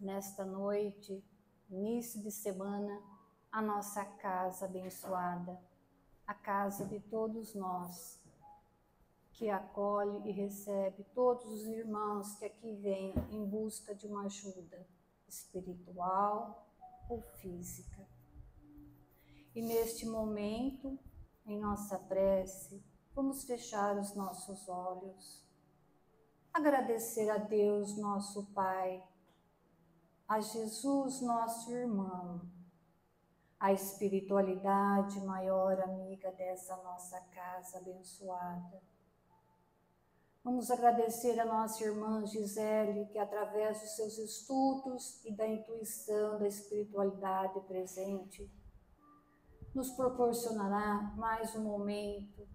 nesta noite, início de semana, a nossa casa abençoada, a casa de todos nós, que acolhe e recebe todos os irmãos que aqui vêm em busca de uma ajuda espiritual ou física. E neste momento, em nossa prece, vamos fechar os nossos olhos, agradecer a Deus, nosso Pai, a Jesus, nosso irmão, a espiritualidade maior amiga dessa nossa casa abençoada. Vamos agradecer a nossa irmã Gisele, que através dos seus estudos e da intuição da espiritualidade presente, nos proporcionará mais um momento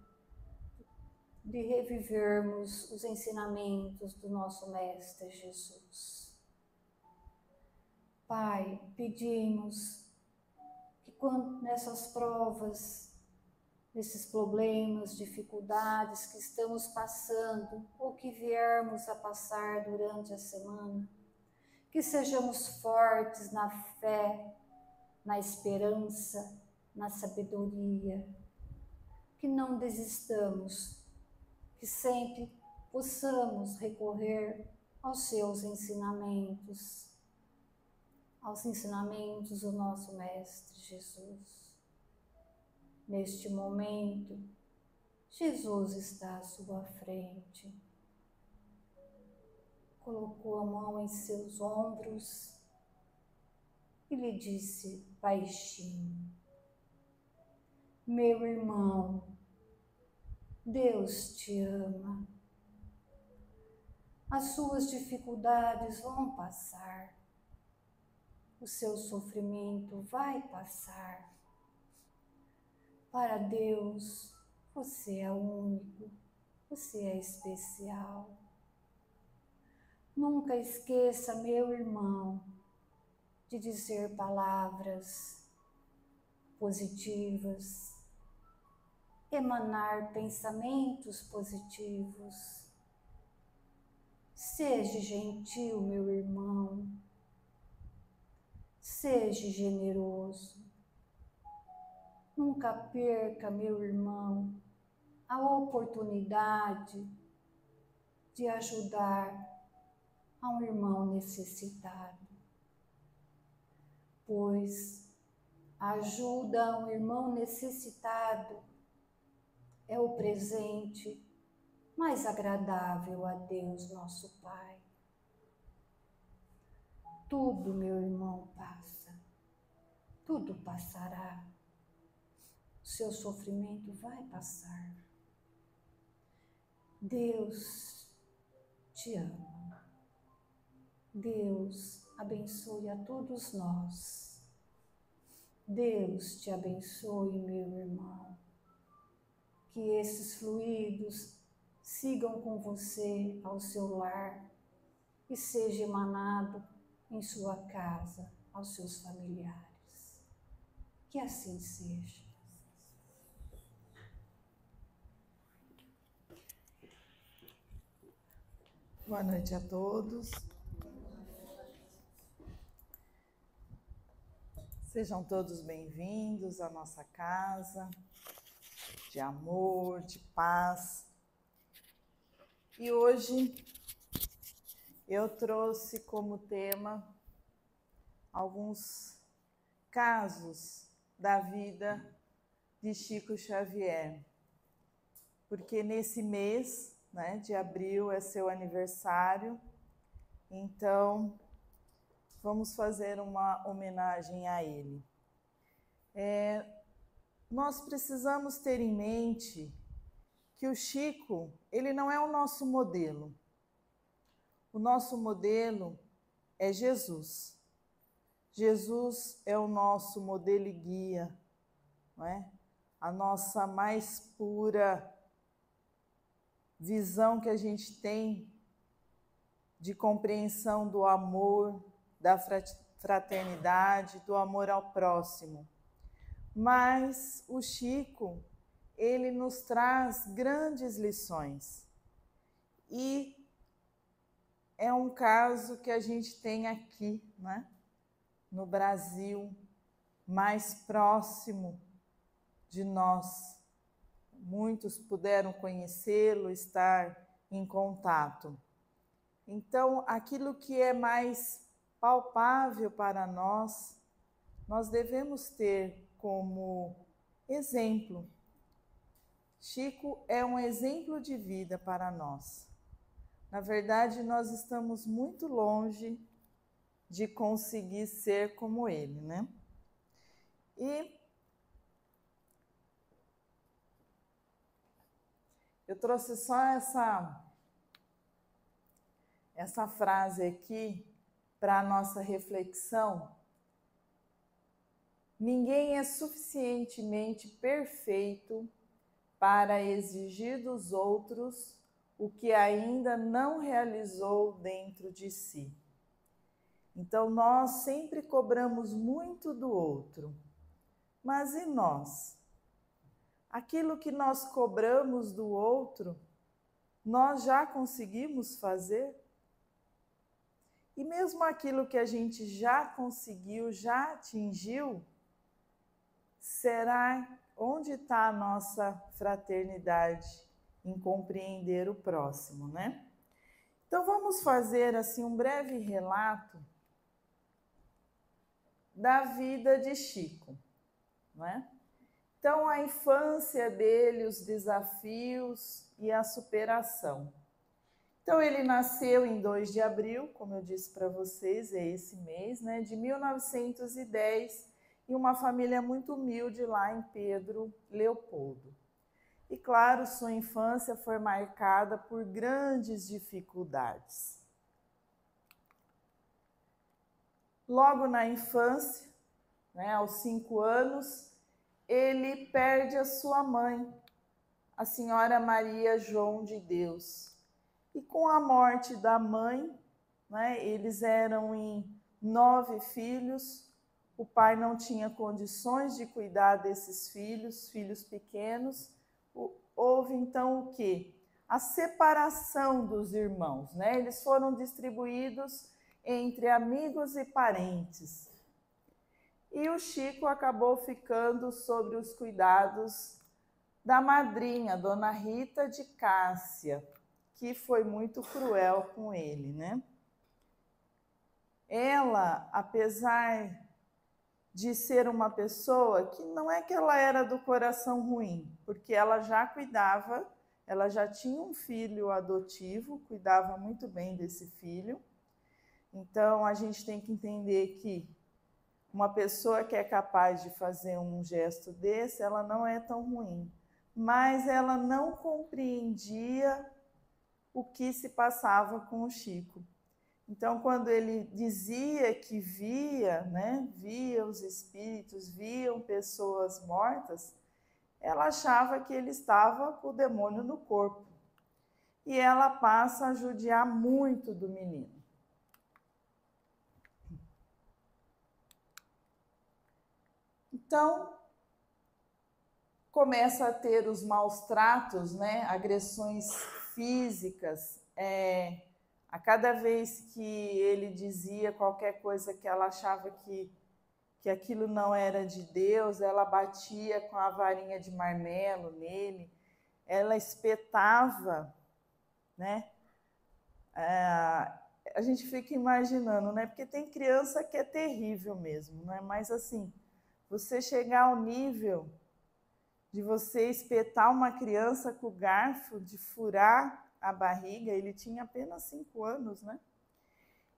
de revivermos os ensinamentos do nosso Mestre Jesus. Pai, pedimos que quando nessas provas, nesses problemas, dificuldades que estamos passando ou que viermos a passar durante a semana, que sejamos fortes na fé, na esperança, na sabedoria, que não desistamos, que sempre possamos recorrer aos seus ensinamentos, aos ensinamentos do nosso Mestre Jesus. Neste momento, Jesus está à sua frente. Colocou a mão em seus ombros e lhe disse baixinho: meu irmão, Deus te ama. As suas dificuldades vão passar. O seu sofrimento vai passar. Para Deus, você é único, você é especial. Nunca esqueça, meu irmão, de dizer palavras positivas, emanar pensamentos positivos. Seja gentil, meu irmão. Seja generoso. Nunca perca, meu irmão, a oportunidade de ajudar a um irmão necessitado. Pois a ajuda a um irmão necessitado é o presente mais agradável a Deus, nosso Pai. Tudo, meu irmão, passa. Tudo passará. O seu sofrimento vai passar. Deus te ama. Deus abençoe a todos nós. Deus te abençoe, meu irmão. Que esses fluidos sigam com você ao seu lar e seja emanado em sua casa, aos seus familiares. Que assim seja. Boa noite a todos. Sejam todos bem-vindos à nossa casa de amor, de paz. E hoje eu trouxe como tema alguns casos da vida de Chico Xavier, porque nesse mês, de abril é seu aniversário, então vamos fazer uma homenagem a ele. Nós precisamos ter em mente que o Chico, ele não é o nosso modelo. O nosso modelo é Jesus. Jesus é o nosso modelo e guia, não é? A nossa mais pura visão que a gente tem de compreensão do amor, da fraternidade, do amor ao próximo. Mas o Chico, ele nos traz grandes lições. E é um caso que a gente tem aqui, né, no Brasil, mais próximo de nós. Muitos puderam conhecê-lo, estar em contato. Então, aquilo que é mais palpável para nós, nós devemos ter como exemplo. Chico é um exemplo de vida para nós. Na verdade, nós estamos muito longe de conseguir ser como ele, né? E eu trouxe só essa frase aqui para a nossa reflexão. Ninguém é suficientemente perfeito para exigir dos outros o que ainda não realizou dentro de si. Então, nós sempre cobramos muito do outro. Mas e nós? Aquilo que nós cobramos do outro, nós já conseguimos fazer? E mesmo aquilo que a gente já conseguiu, já atingiu, será onde está a nossa fraternidade em compreender o próximo, né? Então vamos fazer assim um breve relato da vida de Chico, não é? Então a infância dele, os desafios e a superação. Então ele nasceu em 2 de abril, como eu disse para vocês, é esse mês, né, de 1910, em uma família muito humilde lá em Pedro Leopoldo. E claro, sua infância foi marcada por grandes dificuldades. Logo na infância, né, aos 5 anos, ele perde a sua mãe, a senhora Maria João de Deus. E com a morte da mãe, né, eles eram em 9 filhos, o pai não tinha condições de cuidar desses filhos, filhos pequenos. Houve então o quê? A separação dos irmãos, né? Eles foram distribuídos entre amigos e parentes. E o Chico acabou ficando sob os cuidados da madrinha, Dona Rita de Cássia, que foi muito cruel com ele, né? Ela, apesar de ser uma pessoa que não é que ela era do coração ruim, porque ela já cuidava, ela já tinha um filho adotivo, cuidava muito bem desse filho. Então, a gente tem que entender que uma pessoa que é capaz de fazer um gesto desse, ela não é tão ruim. Mas ela não compreendia o que se passava com o Chico. Então, quando ele dizia que via, né, via os espíritos, viam pessoas mortas, ela achava que ele estava com o demônio no corpo. E ela passa a judiar muito do menino. Então, começa a ter os maus tratos, né, agressões físicas, a cada vez que ele dizia qualquer coisa que ela achava que aquilo não era de Deus, ela batia com a varinha de marmelo nele, ela espetava, né? A gente fica imaginando, né? Porque tem criança que é terrível mesmo, né? Mas assim, você chegar ao nível de você espetar uma criança com o garfo, de furar a barriga, ele tinha apenas 5 anos, né?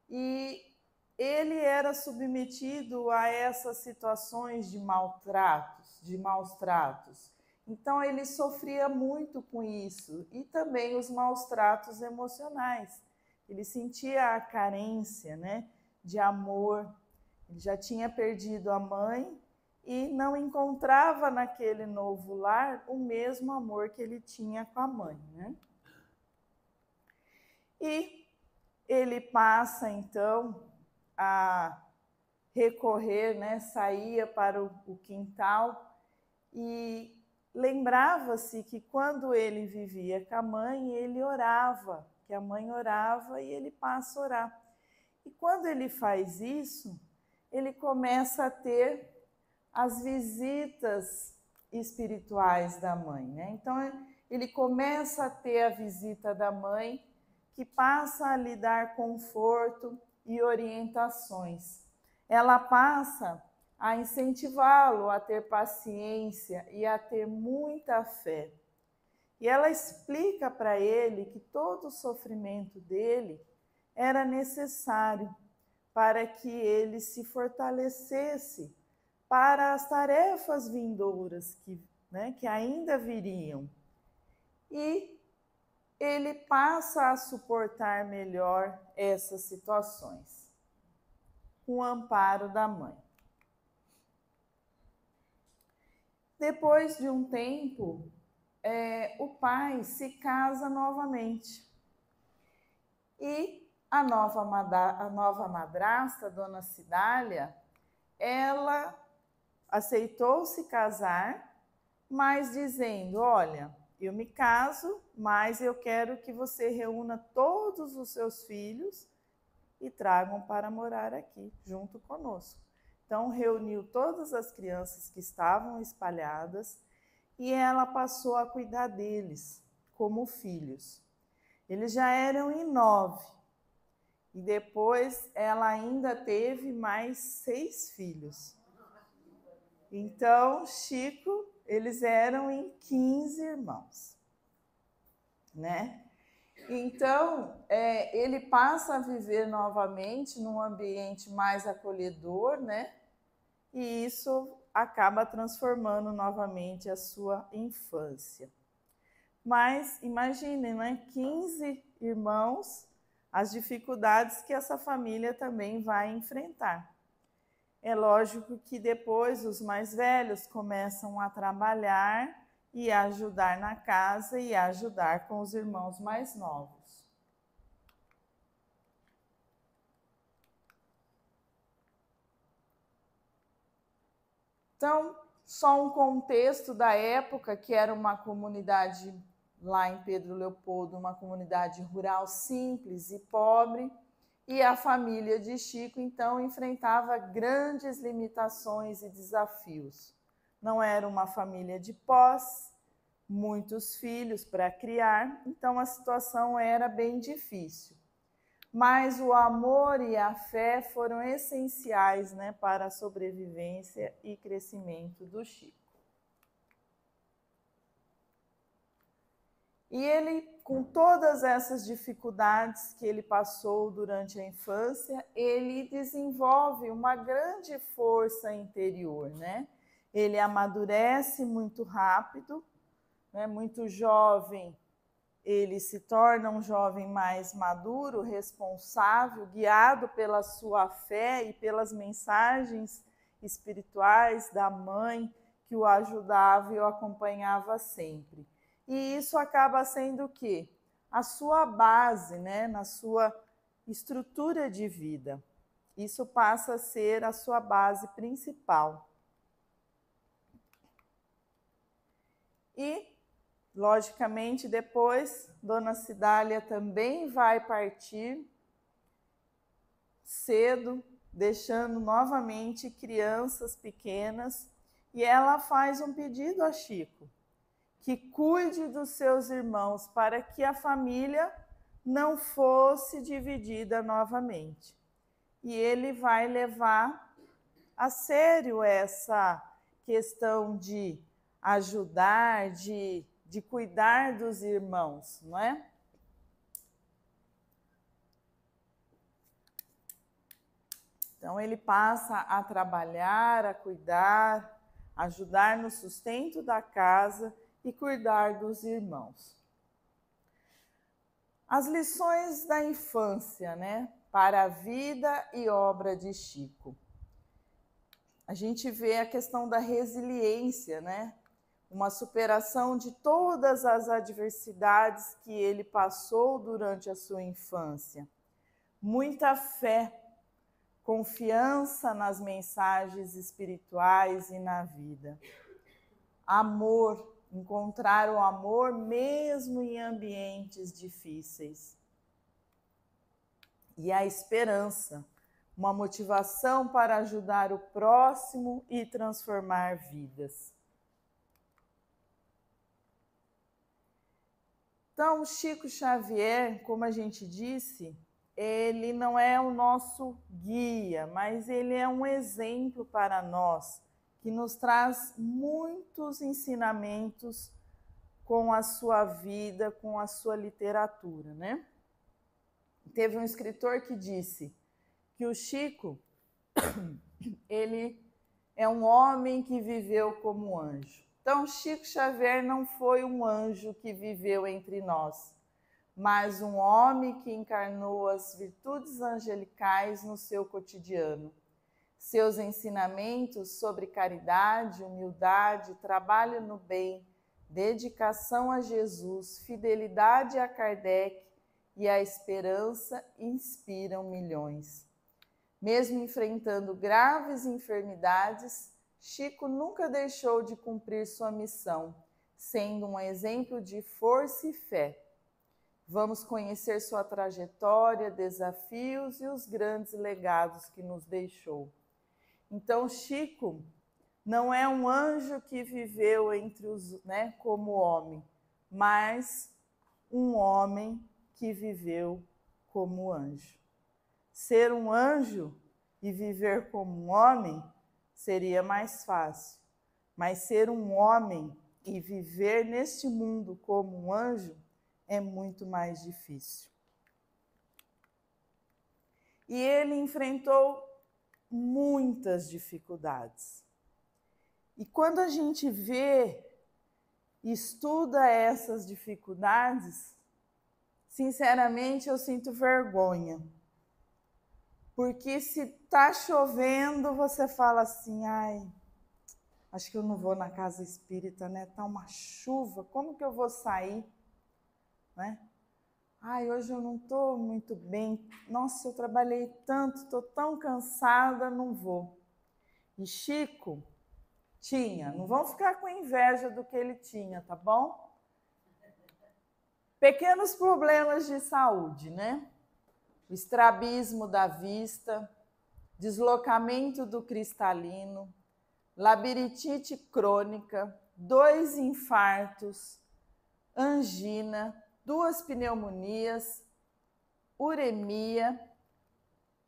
E ele era submetido a essas situações de maltratos, de maus tratos. Então, ele sofria muito com isso. E também os maus tratos emocionais. Ele sentia a carência, né, de amor. Ele já tinha perdido a mãe e não encontrava naquele novo lar o mesmo amor que ele tinha com a mãe, né? E ele passa, então, a recorrer, né? Saía para o quintal e lembrava-se que quando ele vivia com a mãe, ele orava, porque a mãe orava e ele passa a orar. E quando ele faz isso, ele começa a ter as visitas espirituais da mãe, né? Então, ele começa a ter a visita da mãe, que passa a lhe dar conforto e orientações. Ela passa a incentivá-lo a ter paciência e a ter muita fé. E ela explica para ele que todo o sofrimento dele era necessário para que ele se fortalecesse para as tarefas vindouras que ainda viriam. E ele passa a suportar melhor essas situações, com o amparo da mãe. Depois de um tempo, o pai se casa novamente. E a nova madrasta, Dona Cidália, ela aceitou se casar, mas dizendo: olha, eu me caso, mas eu quero que você reúna todos os seus filhos e tragam para morar aqui, junto conosco. Então, reuniu todas as crianças que estavam espalhadas e ela passou a cuidar deles como filhos. Eles já eram em 9. E depois ela ainda teve mais 6 filhos. Então, Chico, eles eram em 15 irmãos, né? Então, ele passa a viver novamente num ambiente mais acolhedor, né? E isso acaba transformando novamente a sua infância. Mas imaginem, né? 15 irmãos, as dificuldades que essa família também vai enfrentar. É lógico que depois os mais velhos começam a trabalhar e a ajudar na casa e a ajudar com os irmãos mais novos. Então, só um contexto da época, que era uma comunidade lá em Pedro Leopoldo, uma comunidade rural simples e pobre, e a família de Chico, então, enfrentava grandes limitações e desafios. Não era uma família de posse, muitos filhos para criar, então a situação era bem difícil. Mas o amor e a fé foram essenciais, né, para a sobrevivência e crescimento do Chico. E ele, com todas essas dificuldades que ele passou durante a infância, ele desenvolve uma grande força interior, né? Ele amadurece muito rápido, né? Muito jovem, ele se torna um jovem mais maduro, responsável, guiado pela sua fé e pelas mensagens espirituais da mãe que o ajudava e o acompanhava sempre. E isso acaba sendo o quê? A sua base, né? Na sua estrutura de vida. Isso passa a ser a sua base principal. E, logicamente, depois, Dona Cidália também vai partir cedo, deixando novamente crianças pequenas, e ela faz um pedido a Chico, que cuide dos seus irmãos para que a família não fosse dividida novamente. E ele vai levar a sério essa questão de ajudar, de cuidar dos irmãos, não é? Então, ele passa a trabalhar, a cuidar, ajudar no sustento da casa e cuidar dos irmãos. As lições da infância, né, para a vida e obra de Chico. A gente vê a questão da resiliência, né? Uma superação de todas as adversidades que ele passou durante a sua infância. Muita fé, confiança nas mensagens espirituais e na vida. Amor, encontrar o amor mesmo em ambientes difíceis. e a esperança, uma motivação para ajudar o próximo e transformar vidas. Então, Chico Xavier, como a gente disse, ele não é o nosso guia, mas ele é um exemplo para nós, que nos traz muitos ensinamentos com a sua vida, com a sua literatura, né? Teve um escritor que disse que o Chico, ele é um homem que viveu como anjo. Então, Chico Xavier não foi um anjo que viveu entre nós, mas um homem que encarnou as virtudes angelicais no seu cotidiano. Seus ensinamentos sobre caridade, humildade, trabalho no bem, dedicação a Jesus, fidelidade a Kardec e a esperança inspiram milhões. Mesmo enfrentando graves enfermidades, Chico nunca deixou de cumprir sua missão, sendo um exemplo de força e fé. Vamos conhecer sua trajetória, desafios e os grandes legados que nos deixou. Então, Chico não é um anjo que viveu entre os, como homem, mas um homem que viveu como anjo. Ser um anjo e viver como um homem seria mais fácil, mas ser um homem e viver neste mundo como um anjo é muito mais difícil. E ele enfrentou muitas dificuldades. E quando a gente vê, estuda essas dificuldades, sinceramente eu sinto vergonha. Porque se está chovendo, você fala assim, ai, acho que eu não vou na casa espírita, né? Tá uma chuva, como que eu vou sair? Né? Ai, hoje eu não estou muito bem. Nossa, eu trabalhei tanto, estou tão cansada, não vou. E Chico tinha, não vão ficar com inveja do que ele tinha, tá bom? Pequenos problemas de saúde, né? O estrabismo da vista, deslocamento do cristalino, labirintite crônica, 2 infartos, angina, 2 pneumonias, uremia.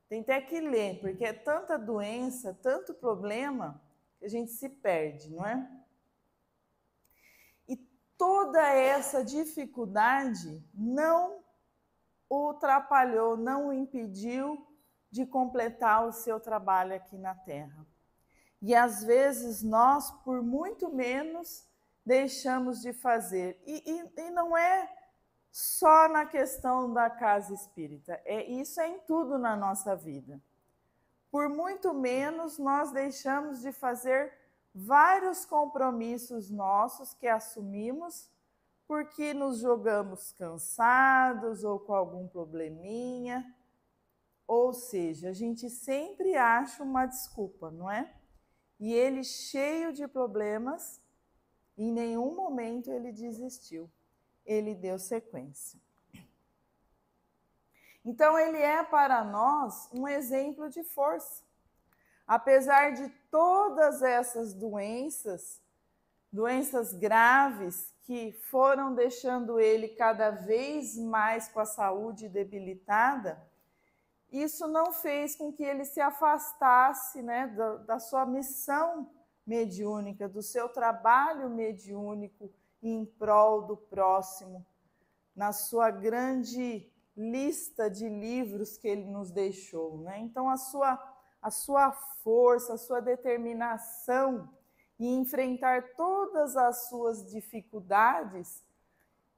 Tem até que ler, porque é tanta doença, tanto problema, que a gente se perde, não é? E toda essa dificuldade não o atrapalhou, não o impediu de completar o seu trabalho aqui na Terra. E às vezes nós, por muito menos, deixamos de fazer. E não é só na questão da casa espírita, isso é em tudo na nossa vida. Por muito menos, nós deixamos de fazer vários compromissos nossos que assumimos porque nos jogamos cansados ou com algum probleminha. Ou seja, a gente sempre acha uma desculpa, não é? E ele, cheio de problemas, em nenhum momento ele desistiu. Ele deu sequência. Então, ele é para nós um exemplo de força. Apesar de todas essas doenças graves que foram deixando ele cada vez mais com a saúde debilitada, isso não fez com que ele se afastasse, da sua missão mediúnica, do seu trabalho mediúnico em prol do próximo, na sua grande lista de livros que ele nos deixou. Então, a sua força, a sua determinação em enfrentar todas as suas dificuldades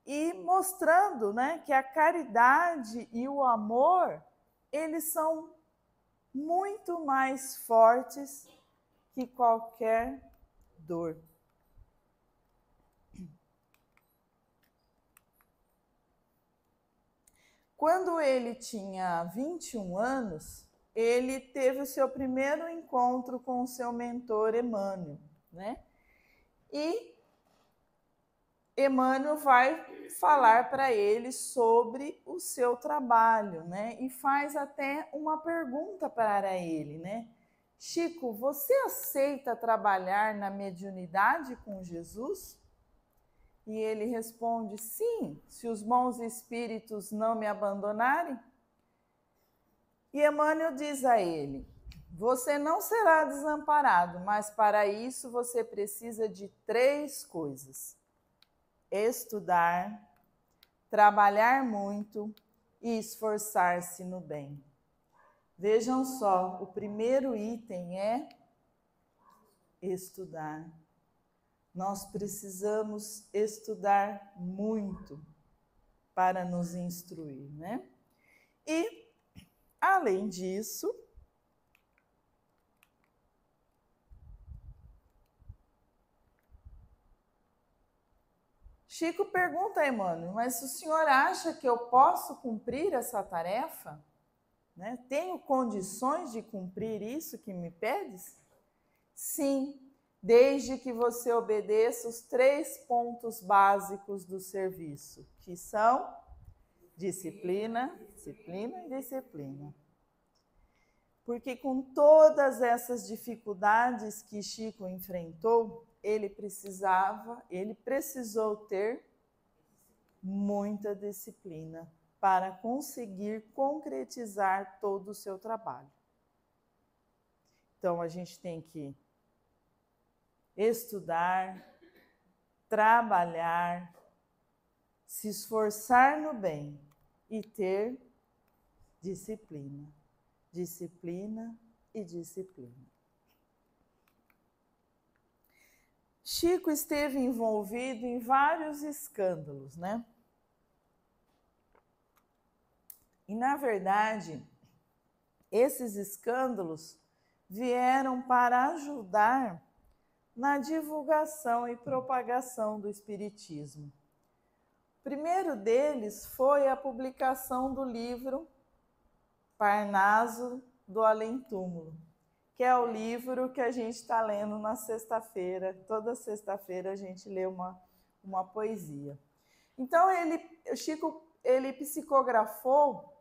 e mostrando que a caridade e o amor, eles são muito mais fortes que qualquer dor. Quando ele tinha 21 anos, ele teve o seu primeiro encontro com o seu mentor Emmanuel, E Emmanuel vai falar para ele sobre o seu trabalho, né? E faz até uma pergunta para ele, né? Chico, você aceita trabalhar na mediunidade com Jesus? E ele responde, sim, se os bons espíritos não me abandonarem. E Emmanuel diz a ele, você não será desamparado, mas para isso você precisa de 3 coisas. Estudar, trabalhar muito e esforçar-se no bem. Vejam só, o primeiro item é estudar. Nós precisamos estudar muito para nos instruir, né? E, além disso, Chico pergunta a Emmanuel, mas o senhor acha que eu posso cumprir essa tarefa? Né? Tenho condições de cumprir isso que me pedes? Sim, desde que você obedeça os 3 pontos básicos do serviço, que são disciplina, disciplina e disciplina. Porque com todas essas dificuldades que Chico enfrentou, ele precisou ter muita disciplina para conseguir concretizar todo o seu trabalho. Então, a gente tem que estudar, trabalhar, se esforçar no bem e ter disciplina. Disciplina e disciplina. Chico esteve envolvido em vários escândalos, né? E, na verdade, esses escândalos vieram para ajudar na divulgação e propagação do Espiritismo. O primeiro deles foi a publicação do livro Parnaso do Além-Túmulo, que é o livro que a gente está lendo na sexta-feira. Toda sexta-feira a gente lê uma poesia. Então, Chico psicografou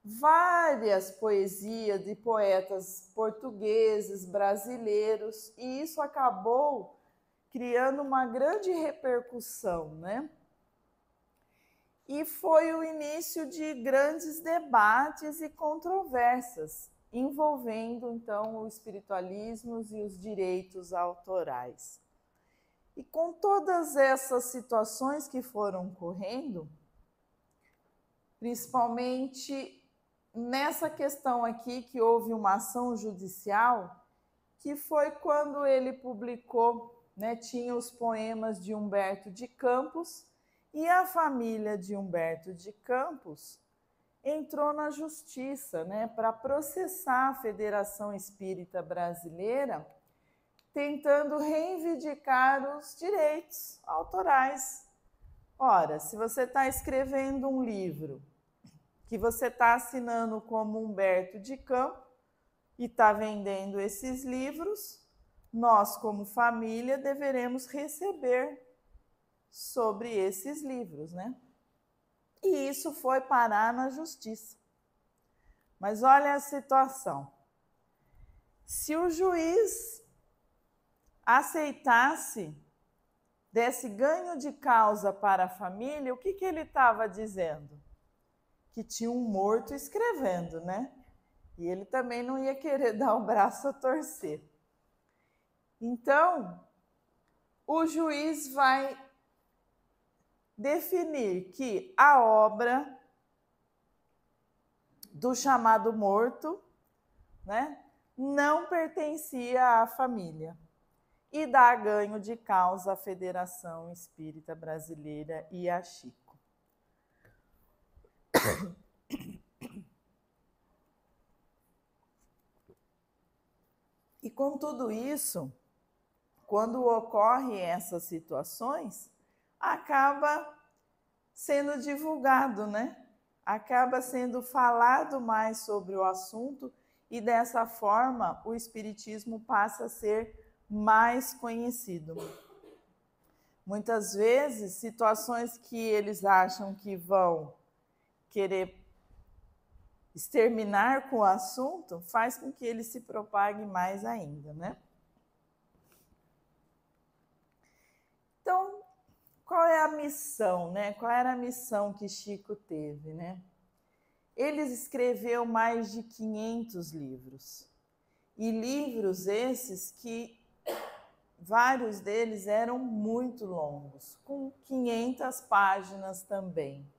várias poesias de poetas portugueses, brasileiros, e isso acabou criando uma grande repercussão, né? E foi o início de grandes debates e controvérsias, envolvendo, então, o espiritualismo e os direitos autorais. E com todas essas situações que foram ocorrendo, principalmente nessa questão aqui que houve uma ação judicial, que foi quando ele publicou, né, tinha os poemas de Humberto de Campos, e a família de Humberto de Campos entrou na justiça, né, para processar a Federação Espírita Brasileira, tentando reivindicar os direitos autorais. Ora, se você está escrevendo um livro que você está assinando como Humberto de Campos e está vendendo esses livros, nós, como família, deveremos receber sobre esses livros, né? E isso foi parar na justiça. Mas olha a situação. Se o juiz aceitasse, desse ganho de causa para a família, o que ele estava dizendo? Que tinha um morto escrevendo, né? E ele também não ia querer dar o braço a torcer. Então, o juiz vai definir que a obra do chamado morto, né, não pertencia à família e dá ganho de causa à Federação Espírita Brasileira e a Chico. E com tudo isso, quando ocorrem essas situações, acaba sendo divulgado, né? Acaba sendo falado mais sobre o assunto e dessa forma o Espiritismo passa a ser mais conhecido. Muitas vezes, situações que eles acham que vão querer exterminar com o assunto, faz com que ele se propague mais ainda, né? Então, qual é a missão, né? Qual era a missão que Chico teve, né? Ele escreveu mais de 500 livros. E livros esses que vários deles eram muito longos, com 500 páginas também.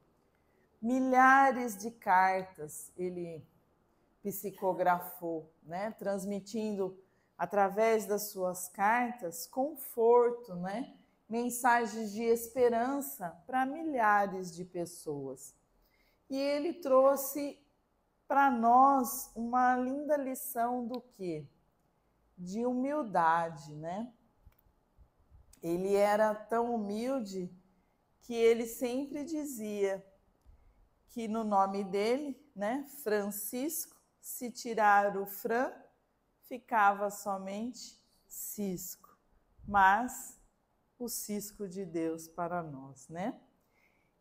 Milhares de cartas ele psicografou, né? Transmitindo através das suas cartas conforto, né? Mensagens de esperança para milhares de pessoas. E ele trouxe para nós uma linda lição do quê? De humildade, né? Ele era tão humilde que ele sempre dizia que no nome dele, né, Francisco, se tirar o Fran, ficava somente Cisco, mas o cisco de Deus para nós, né?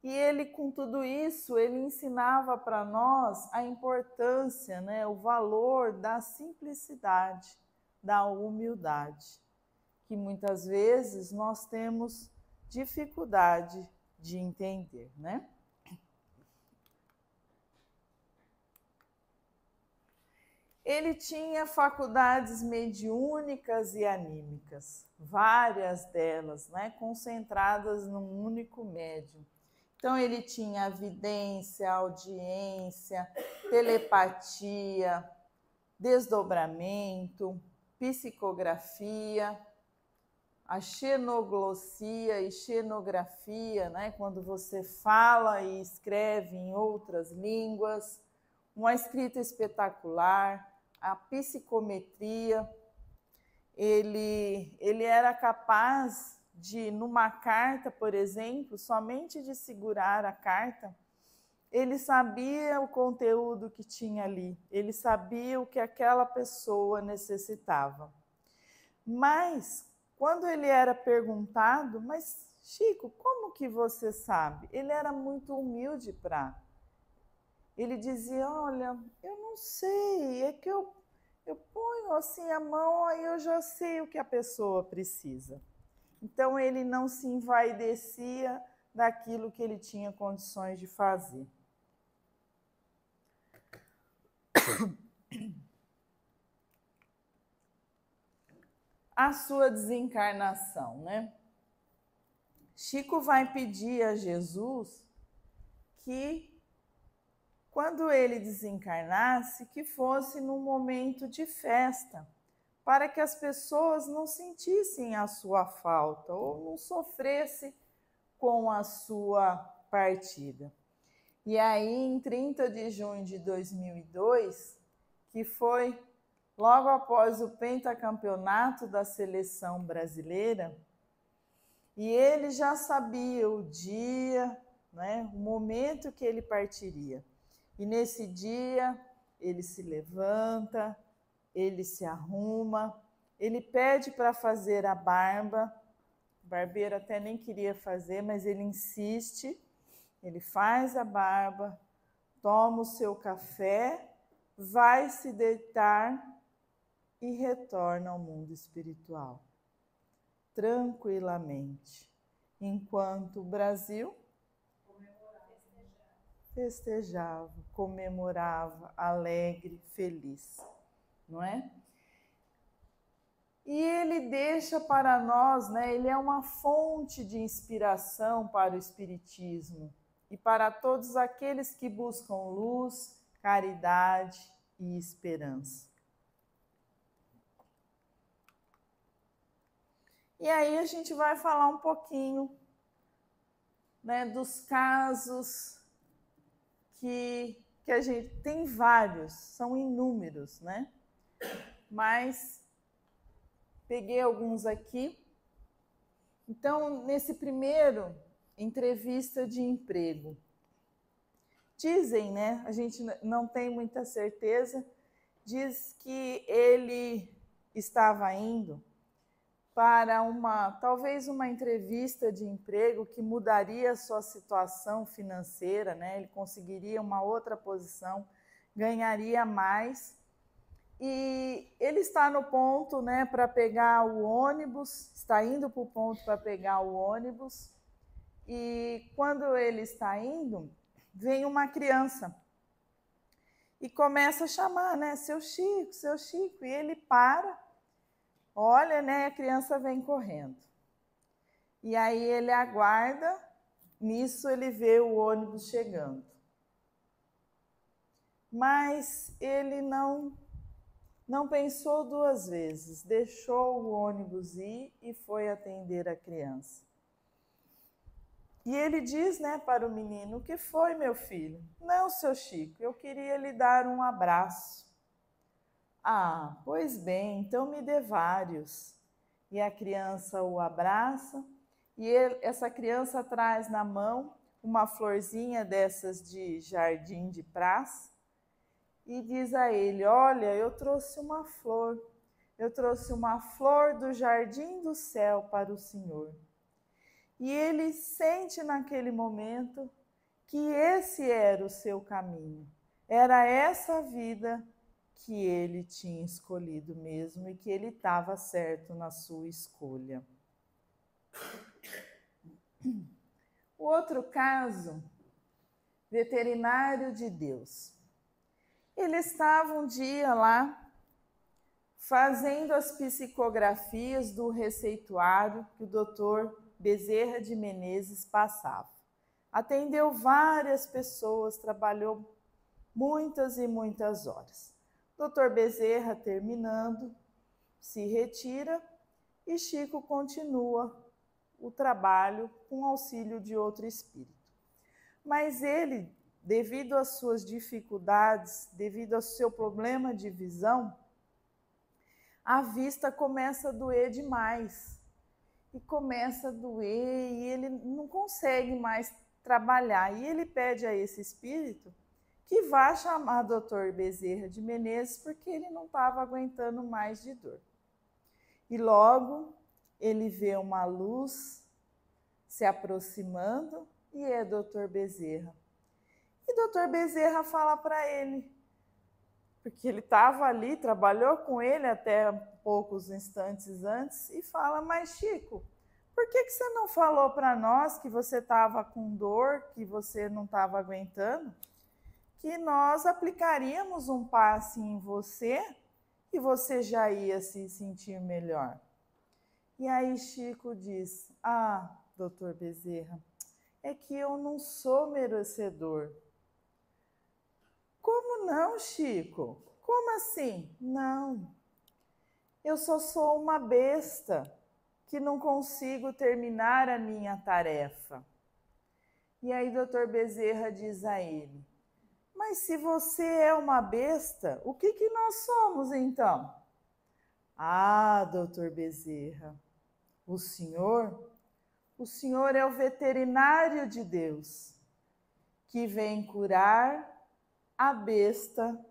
E ele, com tudo isso, ele ensinava para nós a importância, né, o valor da simplicidade, da humildade, que muitas vezes nós temos dificuldade de entender, né? Ele tinha faculdades mediúnicas e anímicas, várias delas, né, concentradas num único médium. Então, ele tinha vidência, audiência, telepatia, desdobramento, psicografia, a xenoglossia e xenografia, né, quando você fala e escreve em outras línguas, uma escrita espetacular, a psicometria. Ele era capaz de, numa carta, por exemplo, somente de segurar a carta, ele sabia o conteúdo que tinha ali, ele sabia o que aquela pessoa necessitava. Mas, quando ele era perguntado, mas Chico, como que você sabe? Ele era muito humilde para... Ele dizia, olha, eu não sei, é que eu ponho assim a mão, aí eu já sei o que a pessoa precisa. Então, ele não se envaidecia daquilo que ele tinha condições de fazer. A sua desencarnação, né? Chico vai pedir a Jesus que, quando ele desencarnasse, que fosse num momento de festa, para que as pessoas não sentissem a sua falta ou não sofressem com a sua partida. E aí, em 30 de junho de 2002, que foi logo após o pentacampeonato da seleção brasileira, e ele já sabia o dia, né, o momento que ele partiria. E nesse dia, ele se levanta, ele se arruma, ele pede para fazer a barba, o barbeiro até nem queria fazer, mas ele insiste, ele faz a barba, toma o seu café, vai se deitar e retorna ao mundo espiritual, tranquilamente, enquanto o Brasil festejava, comemorava, alegre, feliz, não é? E ele deixa para nós, né, ele é uma fonte de inspiração para o Espiritismo e para todos aqueles que buscam luz, caridade e esperança. E aí a gente vai falar um pouquinho, né, dos casos que a gente tem vários, são inúmeros, né? Mas peguei alguns aqui. Então, nesse primeiro, entrevista de emprego. Dizem, né? A gente não tem muita certeza, diz que ele estava indo para talvez uma entrevista de emprego que mudaria a sua situação financeira, né? Ele conseguiria uma outra posição, ganharia mais. E ele está no ponto, né, para pegar o ônibus, está indo para o ponto para pegar o ônibus. E quando ele está indo, vem uma criança e começa a chamar, né, seu Chico, e ele para, olha, né, a criança vem correndo. E aí ele aguarda, nisso ele vê o ônibus chegando. Mas ele não pensou duas vezes, deixou o ônibus ir e foi atender a criança. E ele diz, né, para o menino: o que foi, meu filho? Não, seu Chico, eu queria lhe dar um abraço. Ah, pois bem, então me dê vários. E a criança o abraça, e essa criança traz na mão uma florzinha dessas de jardim de praça, e diz a ele: olha, eu trouxe uma flor do jardim do céu para o senhor. E ele sente naquele momento que esse era o seu caminho, era essa vida que ele tinha escolhido mesmo e que ele estava certo na sua escolha. O outro caso, veterinário de Deus. Ele estava um dia lá fazendo as psicografias do receituário que o doutor Bezerra de Menezes passava. Atendeu várias pessoas, trabalhou muitas e muitas horas. Doutor Bezerra, terminando, se retira e Chico continua o trabalho com auxílio de outro espírito. Mas ele, devido às suas dificuldades, devido ao seu problema de visão, a vista começa a doer demais. E começa a doer e ele não consegue mais trabalhar. E ele pede a esse espírito que vá chamar o doutor Bezerra de Menezes, porque ele não estava aguentando mais de dor. E logo ele vê uma luz se aproximando e é doutor Bezerra. E doutor Bezerra fala para ele, porque ele estava ali, trabalhou com ele até poucos instantes antes, e fala: mas Chico, por que você não falou para nós que você estava com dor, que você não estava aguentando, que nós aplicaríamos um passe em você e você já ia se sentir melhor? E aí Chico diz: ah, doutor Bezerra, é que eu não sou merecedor. Como não, Chico? Como assim? Não, eu só sou uma besta que não consigo terminar a minha tarefa. E aí doutor Bezerra diz a ele: mas se você é uma besta, o que nós somos então? Ah, doutor Bezerra, o senhor é o veterinário de Deus, que vem curar a besta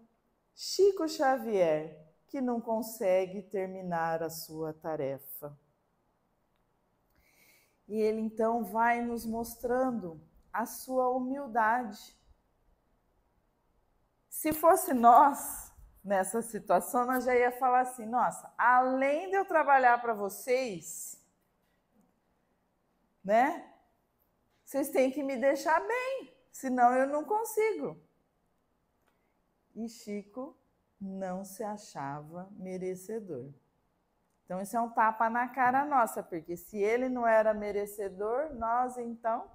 Chico Xavier, que não consegue terminar a sua tarefa. E ele então vai nos mostrando a sua humildade. Se fosse nós, nessa situação, nós já ia falar assim: nossa, além de eu trabalhar para vocês, né? Vocês têm que me deixar bem, senão eu não consigo. E Chico não se achava merecedor. Então, isso é um tapa na cara nossa, porque se ele não era merecedor, nós então...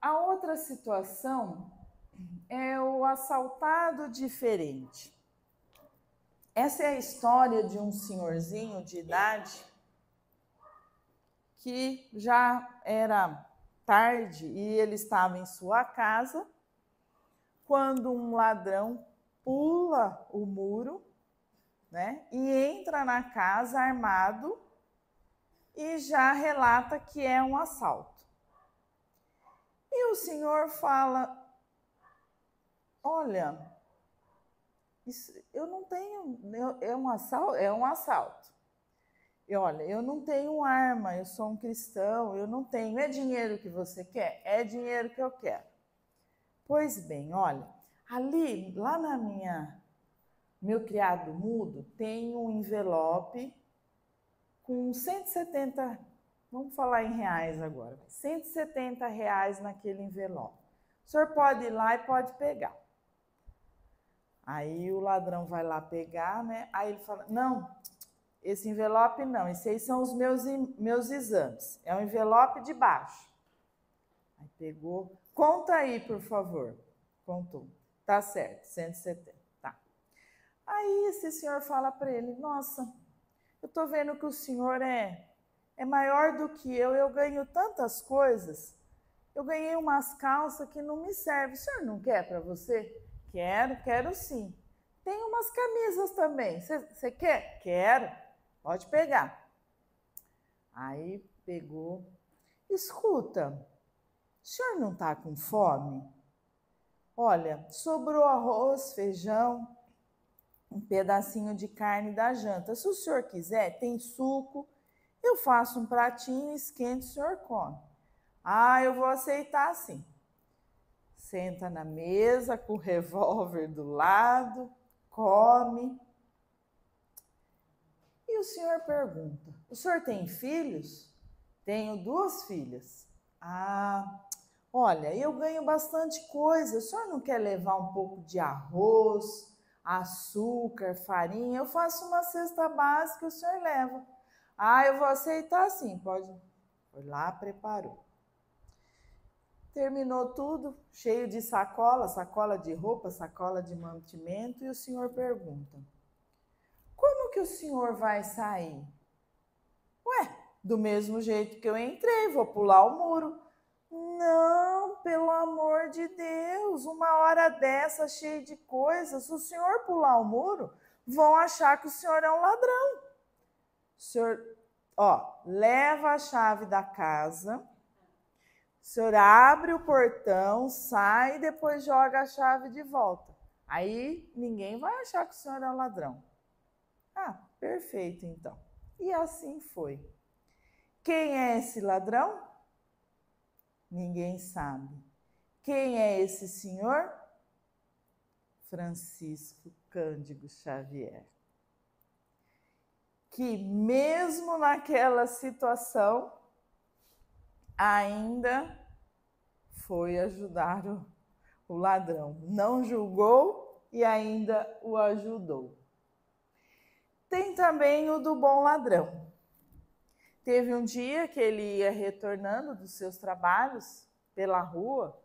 A outra situação é o assaltado diferente. Essa é a história de um senhorzinho de idade que já era tarde e ele estava em sua casa quando um ladrão pula o muro, né, e entra na casa armado e já relata que é um assalto. E o senhor fala: olha, Isso, eu não tenho, é um assalto. E olha, eu não tenho arma, eu sou um cristão, eu não tenho. É dinheiro que você quer? É dinheiro que eu quero. Pois bem, olha, ali, lá na meu criado mudo, tem um envelope com 170, vamos falar em reais agora, 170 reais naquele envelope. O senhor pode ir lá e pode pegar. Aí o ladrão vai lá pegar, né? Aí ele fala, não, esse envelope não, esses aí são os meus exames. É um envelope de baixo. Aí pegou, conta aí, por favor. Contou. Tá certo, 170. Tá. Aí esse senhor fala para ele, nossa, eu tô vendo que o senhor é maior do que eu ganho tantas coisas. Eu ganhei umas calças que não me servem. O senhor não quer para você? Quero sim. Tem umas camisas também. Você quer? Quero. Pode pegar. Aí pegou. Escuta, o senhor não está com fome? Olha, sobrou arroz, feijão, um pedacinho de carne da janta. Se o senhor quiser, tem suco, eu faço um pratinho, esquente, o senhor come. Ah, eu vou aceitar sim. Senta na mesa com o revólver do lado, come. E o senhor pergunta, o senhor tem filhos? Tenho 2 filhas. Ah, olha, eu ganho bastante coisa, o senhor não quer levar um pouco de arroz, açúcar, farinha? Eu faço uma cesta básica, o senhor leva. Ah, eu vou aceitar sim, pode. Foi lá, preparou. Terminou tudo, cheio de sacola, sacola de roupa, sacola de mantimento, e o senhor pergunta, como que o senhor vai sair? Ué, do mesmo jeito que eu entrei, vou pular o muro. Não, pelo amor de Deus, uma hora dessa cheia de coisas, se o senhor pular o muro, vão achar que o senhor é um ladrão. O senhor, leva a chave da casa, o senhor abre o portão, sai e depois joga a chave de volta. Aí ninguém vai achar que o senhor é um ladrão. Ah, perfeito então. E assim foi. Quem é esse ladrão? Ninguém sabe. Quem é esse senhor? Francisco Cândido Xavier. Que mesmo naquela situação, ainda foi ajudar o ladrão. Não julgou e ainda o ajudou. Tem também o do bom ladrão. Teve um dia que ele ia retornando dos seus trabalhos pela rua,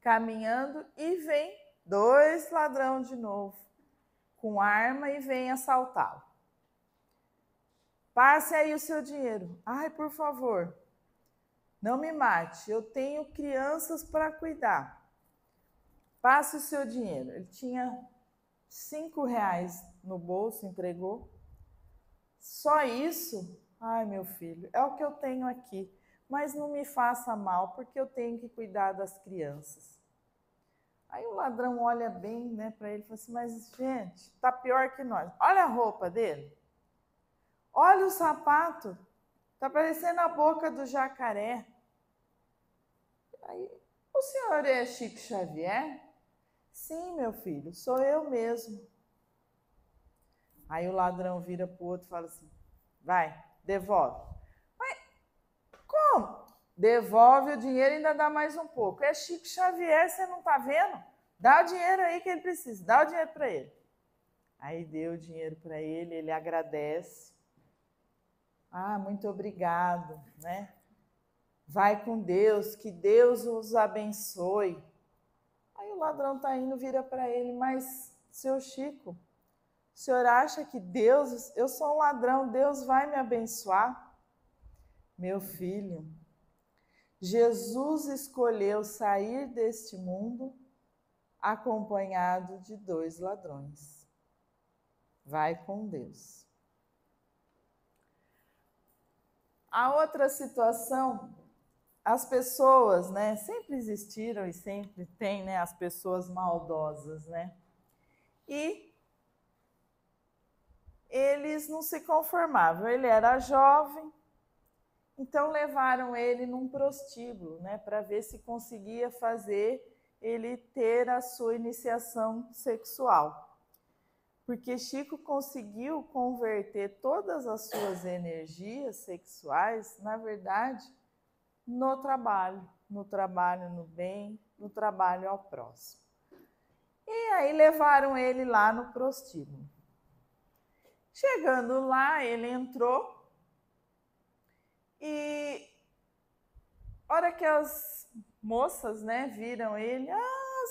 caminhando, e vem 2 ladrões de novo, com arma, e vem assaltá-lo. Passe aí o seu dinheiro. Ai, por favor, não me mate, eu tenho crianças para cuidar. Passe o seu dinheiro. Ele tinha 5 reais no bolso, entregou. Só isso? Ai, meu filho, é o que eu tenho aqui, mas não me faça mal, porque eu tenho que cuidar das crianças. Aí o ladrão olha bem, né, para ele e fala assim, mas gente, tá pior que nós. Olha a roupa dele. Olha o sapato. Tá parecendo a boca do jacaré. Aí, o senhor é Chico Xavier? Sim, meu filho, sou eu mesmo. Aí o ladrão vira para o outro e fala assim, vai, devolve. Mas como? Devolve o dinheiro e ainda dá mais um pouco. É Chico Xavier, você não está vendo? Dá o dinheiro aí que ele precisa, dá o dinheiro para ele. Aí deu o dinheiro para ele, ele agradece. Ah, muito obrigado, né? Vai com Deus, que Deus os abençoe. Aí o ladrão está indo, vira para ele, mas, seu Chico, o senhor acha que Deus, eu sou um ladrão, Deus vai me abençoar? Meu filho, Jesus escolheu sair deste mundo acompanhado de 2 ladrões. Vai com Deus. A outra situação, as pessoas, sempre existiram e sempre tem, as pessoas maldosas, E eles não se conformavam. Ele era jovem, então levaram ele num prostíbulo, né, para ver se conseguia fazer ele ter a sua iniciação sexual. Porque Chico conseguiu converter todas as suas energias sexuais, na verdade, no trabalho no bem, no trabalho ao próximo. E aí levaram ele lá no prostíbulo. Chegando lá, ele entrou e a hora que as moças, né, viram ele,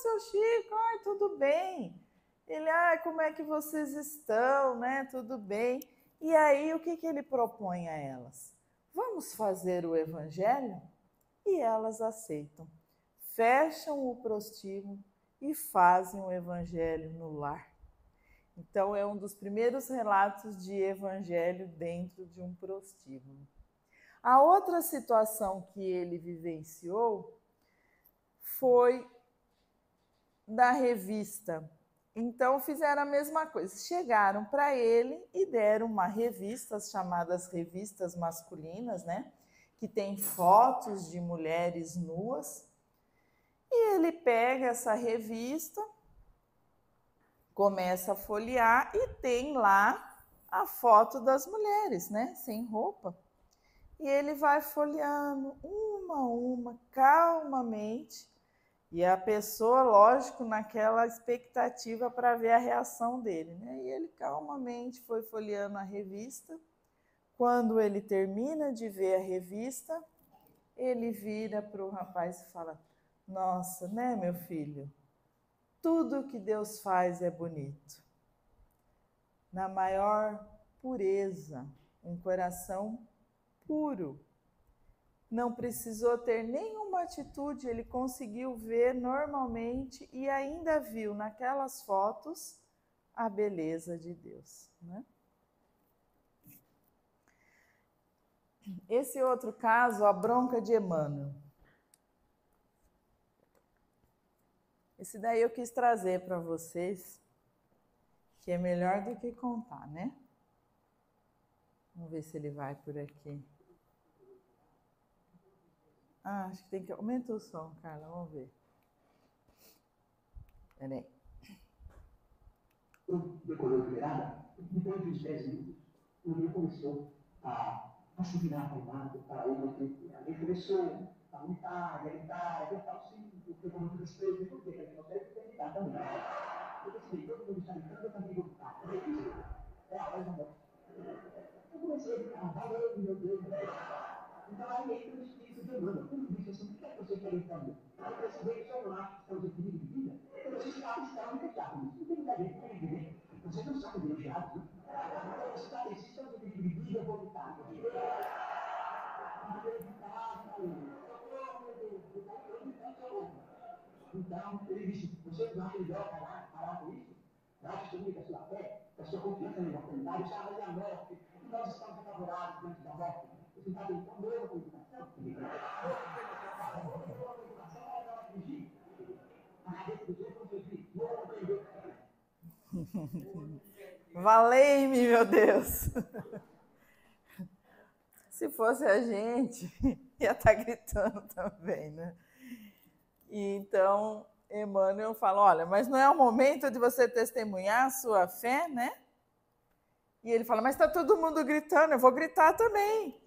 seu Chico, ai, tudo bem. Ele, ai, como é que vocês estão, né? Tudo bem. E aí, o que ele propõe a elas? Vamos fazer o evangelho? E elas aceitam. Fecham o prostíbulo e fazem o evangelho no lar. Então, é um dos primeiros relatos de evangelho dentro de um prostíbulo. A outra situação que ele vivenciou foi da revista. Então, fizeram a mesma coisa. Chegaram para ele e deram uma revista, as chamadas revistas masculinas, né? Que tem fotos de mulheres nuas. E ele pega essa revista, começa a folhear e tem lá a foto das mulheres, né? Sem roupa. E ele vai folheando uma a uma, calmamente. E a pessoa, lógico, naquela expectativa para ver a reação dele, né? E ele calmamente foi folheando a revista. Quando ele termina de ver a revista, ele vira para o rapaz e fala: nossa, né, meu filho? Tudo que Deus faz é bonito. Na maior pureza, um coração puro. Não precisou ter nenhuma atitude, ele conseguiu ver normalmente e ainda viu naquelas fotos a beleza de Deus, né? Esse outro caso, a bronca de Emmanuel. Esse daí eu quis trazer para vocês, que é melhor do que contar, né? Vamos ver se ele vai por aqui. Acho que tem que... Aumenta o som, Carla, vamos ver. Peraí. Decorou a liberada, depois de uns 10 minutos, o Rio começou a se virar para um lado, para outro. Ele começou a lutar, a gritar, sim, porque como eu respeito, porque a gente consegue gritar também. Eu percebi, todo mundo está gritando, eu também vou gritar. É a voz da morte. Eu comecei a gritar, valeu, meu Deus. Então aí entra o espírito de Emmanuel. Como disse assim, o que é que você quer então? Aí eu percebi que se eu não acho que estamos em perigo de vida, então vocês estavam fechados. Não tem muita gente que quer viver. Vocês não são privilegiados, né? Então você está se estamos em perigo de vida, eu vou lutar. Então, ele disse, você não acha melhor parar com isso? Dá testemunho da sua fé, da sua confiança na imortalidade, já mas é a morte, e nós estamos apavorados diante da morte. Você está tentando morrer com educação? Morrer com educação é não atingir. A cabeça dos outros não fugir, não aprender. Valei-me, meu Deus! Se fosse a gente, ia estar gritando também, né? E então, Emmanuel fala, olha, mas não é o momento de você testemunhar a sua fé, né? E ele fala, mas está todo mundo gritando, eu vou gritar também.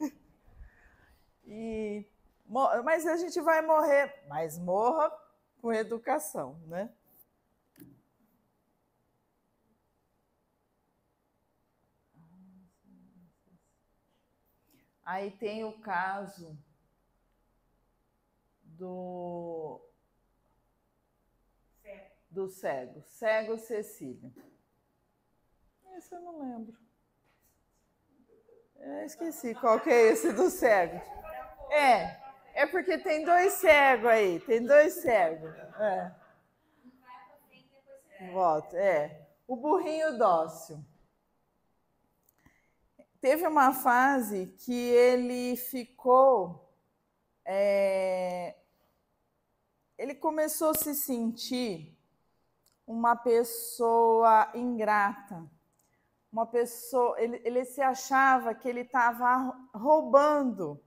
Mas a gente vai morrer, mas morra com educação, né? Aí tem o caso do cego Cecílio. Esse eu não lembro. Eu esqueci qual que é esse do cego. É porque tem 2 cegos aí, tem 2 cegos. Volta, o burrinho dócil. Teve uma fase que ele ficou... ele começou a se sentir uma pessoa ingrata, uma pessoa, ele se achava que ele estava roubando.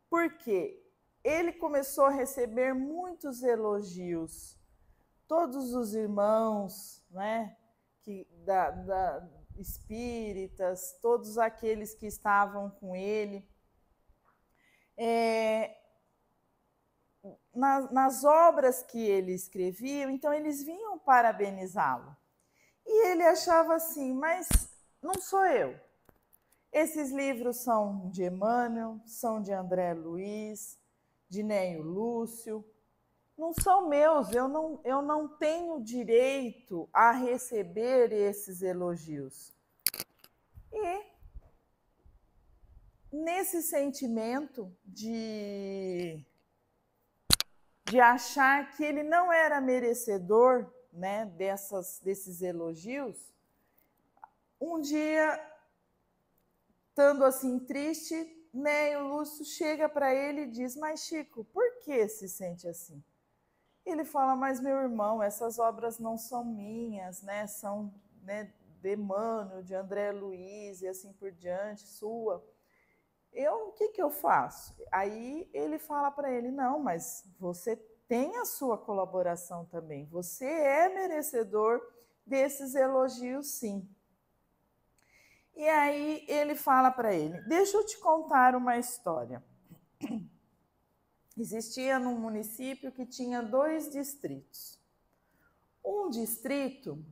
Por quê? Ele começou a receber muitos elogios. Todos os irmãos, né, espíritas, todos aqueles que estavam com ele, nas obras que ele escrevia, então eles vinham parabenizá-lo. E ele achava assim, mas não sou eu. Esses livros são de Emmanuel, são de André Luiz, de Neio Lúcio, não são meus, eu não tenho direito a receber esses elogios. E nesse sentimento de achar que ele não era merecedor, né, desses elogios, um dia, estando assim triste, Neio Lúcio chega para ele e diz, mas Chico, por que se sente assim? Ele fala, mas meu irmão, essas obras não são minhas, né? São, né, de Emmanuel, de André Luiz e assim por diante, sua. O que eu faço? Aí ele fala para ele, não, mas você tem a sua colaboração também, você é merecedor desses elogios, sim. E aí ele fala para ele, deixa eu te contar uma história. Existia num município que tinha 2 distritos. Um distrito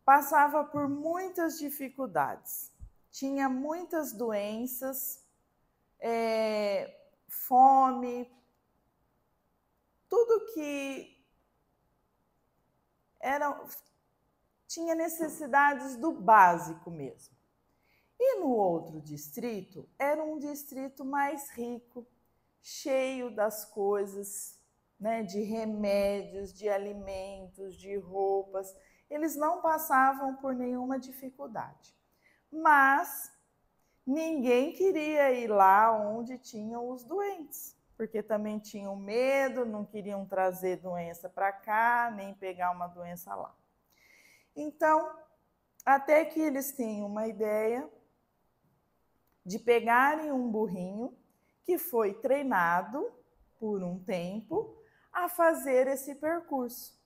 passava por muitas dificuldades, tinha muitas doenças, fome, tudo que tinha necessidades do básico mesmo. E no outro distrito, era um distrito mais rico, cheio das coisas, né, de remédios, de alimentos, de roupas. Eles não passavam por nenhuma dificuldade. Mas ninguém queria ir lá onde tinham os doentes, porque também tinham medo, não queriam trazer doença para cá, nem pegar uma doença lá. Então, até que eles têm uma ideia de pegarem um burrinho que foi treinado por um tempo a fazer esse percurso.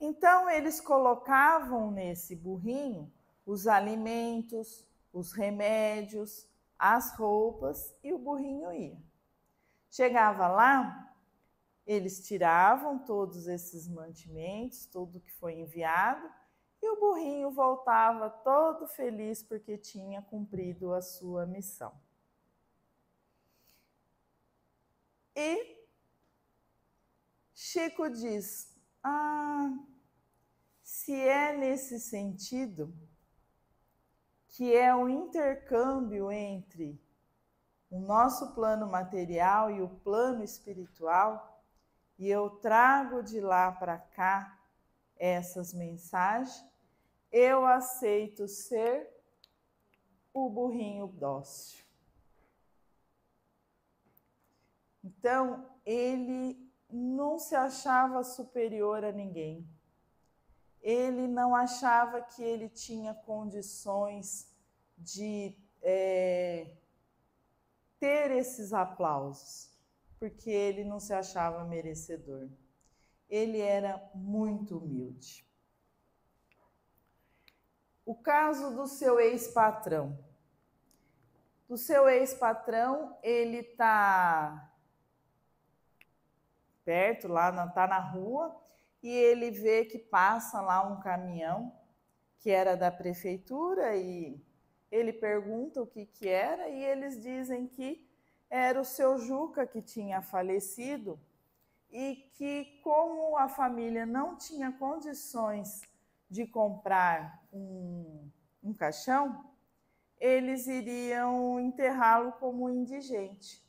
Então, eles colocavam nesse burrinho os alimentos, os remédios, as roupas e o burrinho ia. Chegava lá, eles tiravam todos esses mantimentos, tudo que foi enviado, e o burrinho voltava todo feliz porque tinha cumprido a sua missão. E Chico diz, se é nesse sentido, que é o intercâmbio entre o nosso plano material e o plano espiritual, e eu trago de lá para cá essas mensagens, eu aceito ser o burrinho dócil. Então, ele não se achava superior a ninguém. Ele não achava que ele tinha condições de ter esses aplausos, porque ele não se achava merecedor. Ele era muito humilde. O caso do seu ex-patrão. Do seu ex-patrão, ele está perto, lá está na rua, e ele vê que passa lá um caminhão que era da prefeitura e ele pergunta o que era e eles dizem que era o seu Juca que tinha falecido e que, como a família não tinha condições de comprar um caixão, eles iriam enterrá-lo como indigente.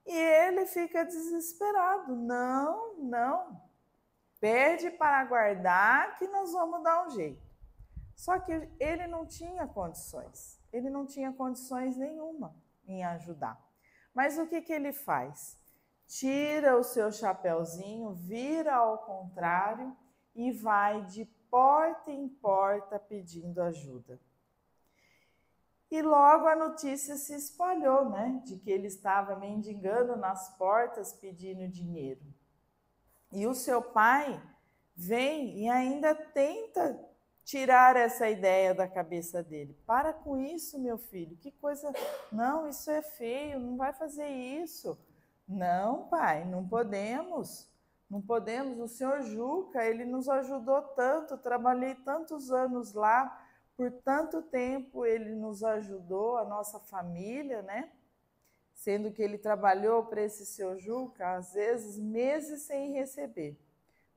E ele fica desesperado. Não, pede para guardar que nós vamos dar um jeito. Só que ele não tinha condições. Ele não tinha condições nenhuma em ajudar. Mas o que ele faz? tira o seu chapéuzinho, vira ao contrário e vai de porta em porta pedindo ajuda. E logo a notícia se espalhou, né, de que ele estava mendigando nas portas pedindo dinheiro. E o seu pai vem e ainda tenta tirar essa ideia da cabeça dele. Para com isso, meu filho, que coisa... Não, isso é feio, não vai fazer isso. Não, pai, não podemos. Não podemos. O senhor Juca, ele nos ajudou tanto, trabalhei tantos anos lá, por tanto tempo ele nos ajudou, a nossa família, né? Sendo que ele trabalhou para esse seu Juca, às vezes, meses sem receber.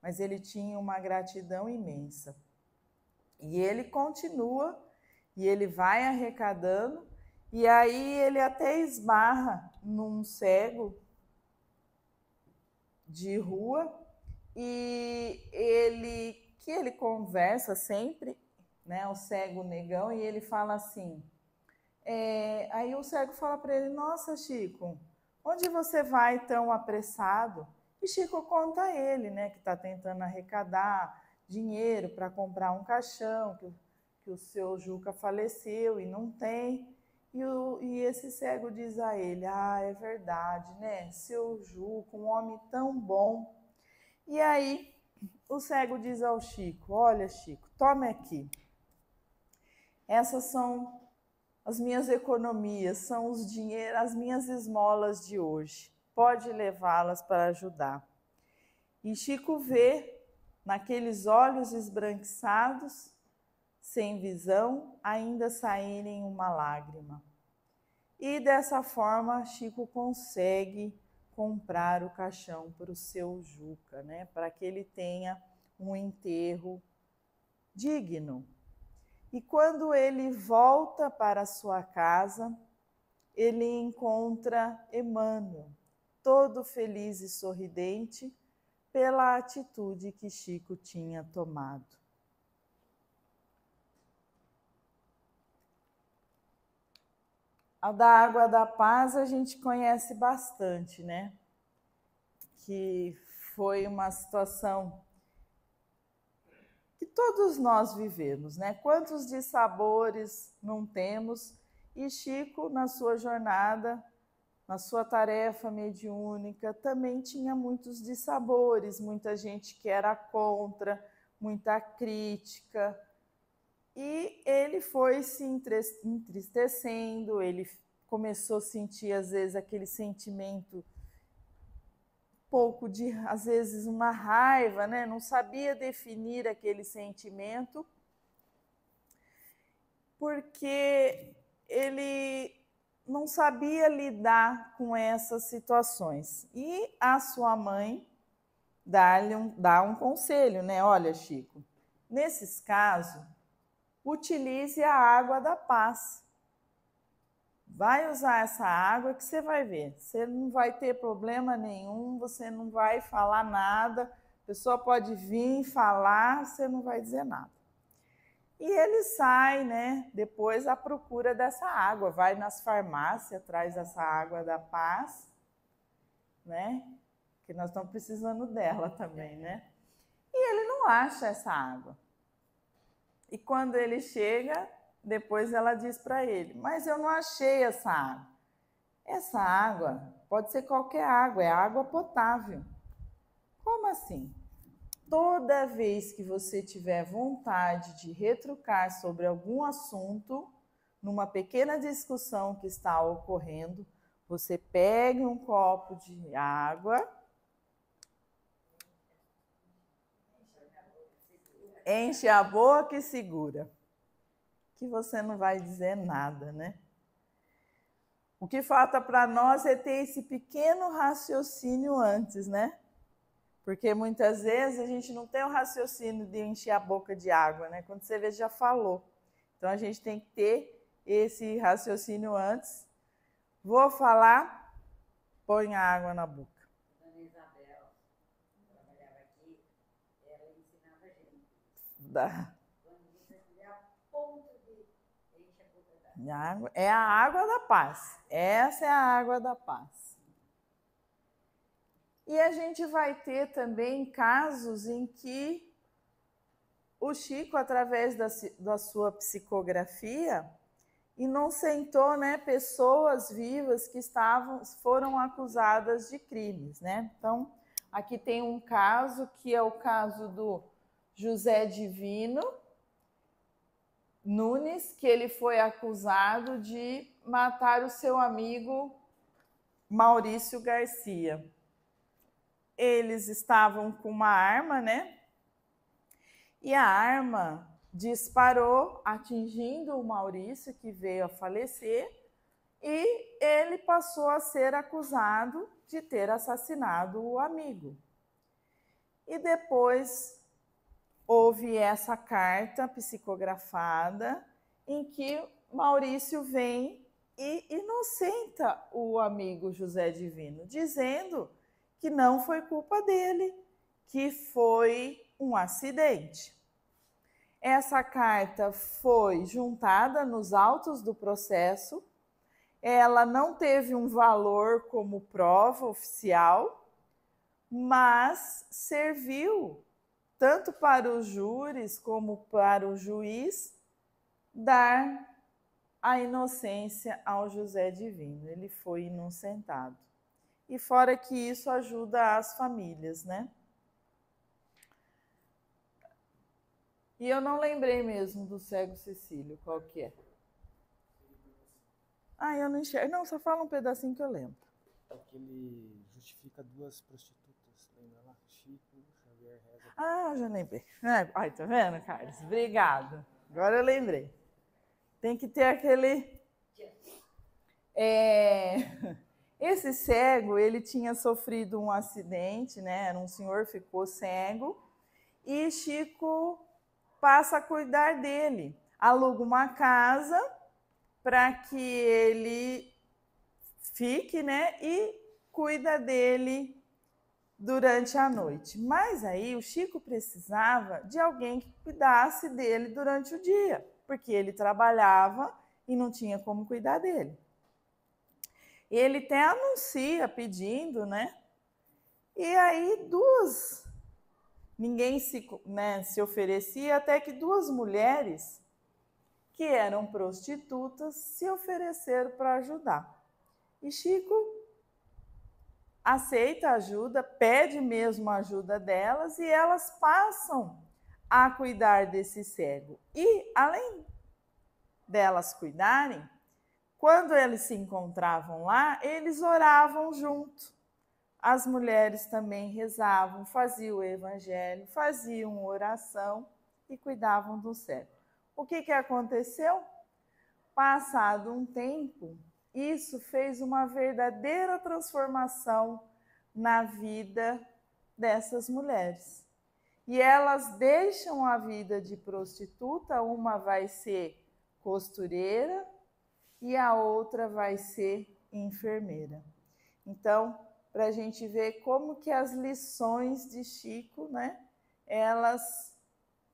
Mas ele tinha uma gratidão imensa. E ele continua, e ele vai arrecadando, e aí ele até esbarra num cego de rua, e ele conversa sempre, né, o cego negão, e ele fala assim, aí o cego fala para ele, nossa, Chico, onde você vai tão apressado? E Chico conta a ele, né, que está tentando arrecadar dinheiro para comprar um caixão, que o seu Juca faleceu e não tem. E esse cego diz a ele, é verdade, né, seu Juca, um homem tão bom. E aí o cego diz ao Chico, olha, Chico, tome aqui. Essas são as minhas economias, são as minhas esmolas de hoje. Pode levá-las para ajudar. E Chico vê, naqueles olhos esbranquiçados, sem visão, ainda saírem uma lágrima. E dessa forma, Chico consegue comprar o caixão para o seu Juca, né? Para que ele tenha um enterro digno. E quando ele volta para a sua casa, ele encontra Emmanuel, todo feliz e sorridente pela atitude que Chico tinha tomado. A da Água da Paz a gente conhece bastante, né? Que foi uma situação que todos nós vivemos, né? Quantos dissabores não temos? E Chico, na sua jornada, na sua tarefa mediúnica, também tinha muitos dissabores, muita gente que era contra, muita crítica. E ele foi se entristecendo, ele começou a sentir, às vezes, aquele sentimento pouco de, às vezes, uma raiva, né? Não sabia definir aquele sentimento, porque ele não sabia lidar com essas situações. E a sua mãe dá um conselho, né? Olha, Chico, nesses casos, utilize a água da paz. Vai usar essa água que você vai ver. Você não vai ter problema nenhum, você não vai falar nada, a pessoa pode vir falar, você não vai dizer nada. E ele sai, né, depois à procura dessa água, vai nas farmácias, traz essa água da paz, né, que nós estamos precisando dela também, né? E ele não acha essa água. E quando ele chega, depois ela diz para ele, mas eu não achei essa água. Essa água pode ser qualquer água, é água potável. Como assim? Toda vez que você tiver vontade de retrucar sobre algum assunto, numa pequena discussão que está ocorrendo, você pega um copo de água, enche a boca e segura, que você não vai dizer nada, né? O que falta para nós é ter esse pequeno raciocínio antes, né? Porque muitas vezes a gente não tem o raciocínio de encher a boca de água, né? Quando você vê, já falou. Então a gente tem que ter esse raciocínio antes. Vou falar, põe a água na boca. Dona Isabel, que trabalhava aqui, ela ensinava a gente. Quando você tiver a ponto de encher a boca da água. É a água da paz. Essa é a água da paz. E a gente vai ter também casos em que o Chico, através da sua psicografia, inocentou, né, pessoas vivas que foram acusadas de crimes, né? Então, aqui tem um caso que é o caso do José Divino Nunes, que ele foi acusado de matar o seu amigo Maurício Garcia. Eles estavam com uma arma, né? E a arma disparou, atingindo o Maurício, que veio a falecer, e ele passou a ser acusado de ter assassinado o amigo. E depois houve essa carta psicografada em que Maurício vem e inocenta o amigo José Divino, dizendo que não foi culpa dele, que foi um acidente. Essa carta foi juntada nos autos do processo, ela não teve um valor como prova oficial, mas serviu tanto para os júris como para o juiz dar a inocência ao José Divino. Ele foi inocentado. E fora que isso ajuda as famílias, né? E eu não lembrei mesmo do cego Cecílio, qual que é? Ah, eu não enxergo. Não, só fala um pedacinho que eu lembro. É que ele justifica duas prostitutas, lembra lá? Chico, Xavier, Reza. Ah, já lembrei. Ai, tá vendo, Carlos? Obrigado. Agora eu lembrei. Tem que ter aquele... Esse cego, ele tinha sofrido um acidente, né? Era um senhor, ficou cego, e Chico passa a cuidar dele. Aluga uma casa para que ele fique, né? E cuida dele durante a noite. Mas aí o Chico precisava de alguém que cuidasse dele durante o dia, porque ele trabalhava e não tinha como cuidar dele. Ele até anuncia pedindo, né? E aí ninguém se oferecia, até que duas mulheres que eram prostitutas se ofereceram para ajudar. E Chico aceita a ajuda, pede mesmo a ajuda delas, e elas passam a cuidar desse cego. E, além delas cuidarem, quando eles se encontravam lá, eles oravam junto. As mulheres também rezavam, faziam o evangelho, faziam oração e cuidavam do cego. O que aconteceu? Passado um tempo, isso fez uma verdadeira transformação na vida dessas mulheres. E elas deixam a vida de prostituta, uma vai ser costureira e a outra vai ser enfermeira. Então, para a gente ver como que as lições de Chico, né, elas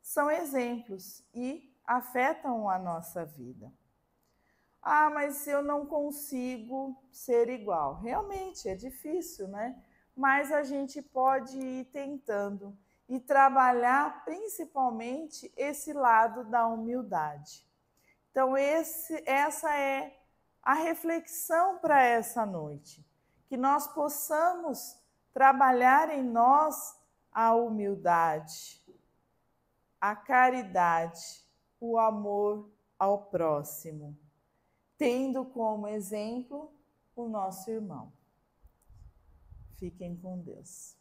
são exemplos e afetam a nossa vida. Ah, mas eu não consigo ser igual. Realmente é difícil, né? Mas a gente pode ir tentando e trabalhar principalmente esse lado da humildade. Então, essa é a reflexão para essa noite. Que nós possamos trabalhar em nós a humildade, a caridade, o amor ao próximo, tendo como exemplo o nosso irmão. Fiquem com Deus.